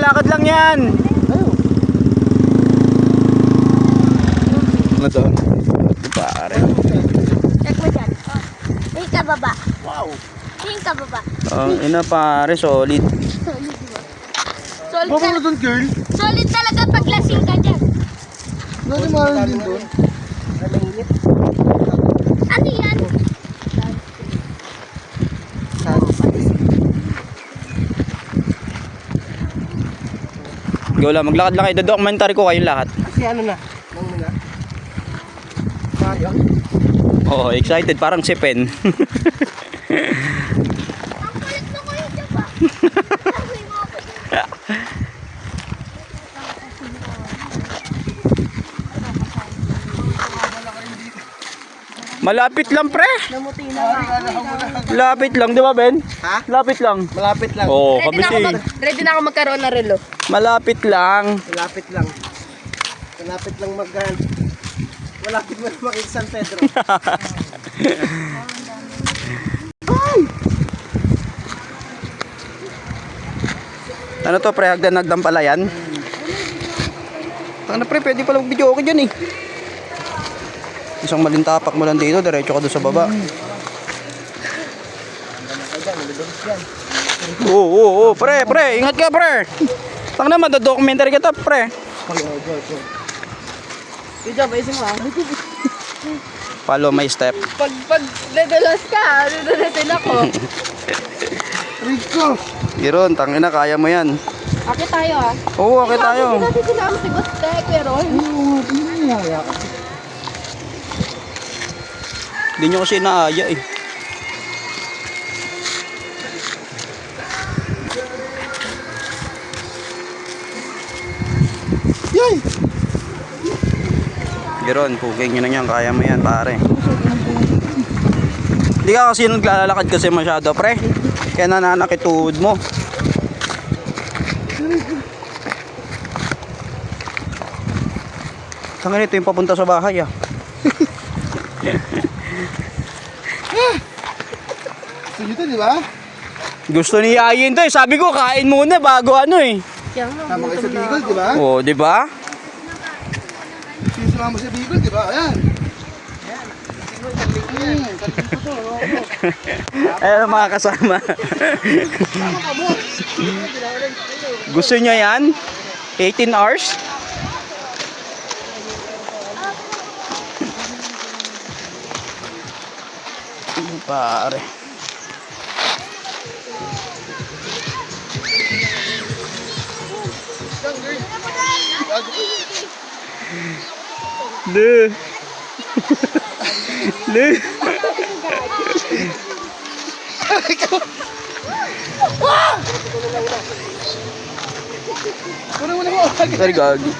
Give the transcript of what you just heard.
lakad lang yan. Ano to? Pare. Check mo dyan. Tingin ka baba. Wow. Tingin ka baba. Ina pare, solid. Solid diba? Solid Baka mo talaga. doon, girl. Solid talaga pag lasing ka dyan. Hindi mahal din doon. Ano yan? Go lang, maglakad lang kayo. Documentary ko kayong lahat. Kasi ano na? Nang na? Sayang. Oo, excited. Parang si Pen. Ang kulit mo ko yun dyan ba? Sabi mo ako. Malapit lang, pre. Namuti na nga. Lapit lang, di ba, Ben? Ha? Lapit lang. Malapit lang. Oo, Ready na, kabisi. ready na ako magkaroon ng relo. Malapit lang. Malapit lang. Malapit lang malapit mo na makita San Pedro. Ano to, pre? Hagdan-hagdan pala yan. Ano, pre? Pwede pala mag-video okay dyan, eh. Isang malintapak mo lang dito, diretso ka doon sa baba. Oo, pre, ingat ka, pre. Tang naman, documentary ka to, pre. Good job, ayusin mo ah. Follow my step. Pag dedelos ka, dudulatin ako. Rico! Giron, tangina, kaya mo yan. Akit tayo ah. Oo, okay tayo. Hindi natin sinama si Guste, pero Hindi nyo kasi naaya, eh. Yay! Giron, pugay nyo na yan, kaya mo yan, pare. Hindi ka kasi naglalakad kasi masyado, pre. Kaya nananakit tuhod mo. Tangin, ito yung papunta sa bahay, ah. Gusto nyo to, di ba? Gusto ni Yayin to, eh. Sabi ko, kain muna bago ano, eh. Tama kayo sa Bicol, di ba? Oo, di ba? Sinasama mo sa Bicol, di ba? Ayan. Ayan ang mga kasama. Gusto nyo yan? 18 hours? Pare. Le. Le. Muna mo. Sorry, gagi.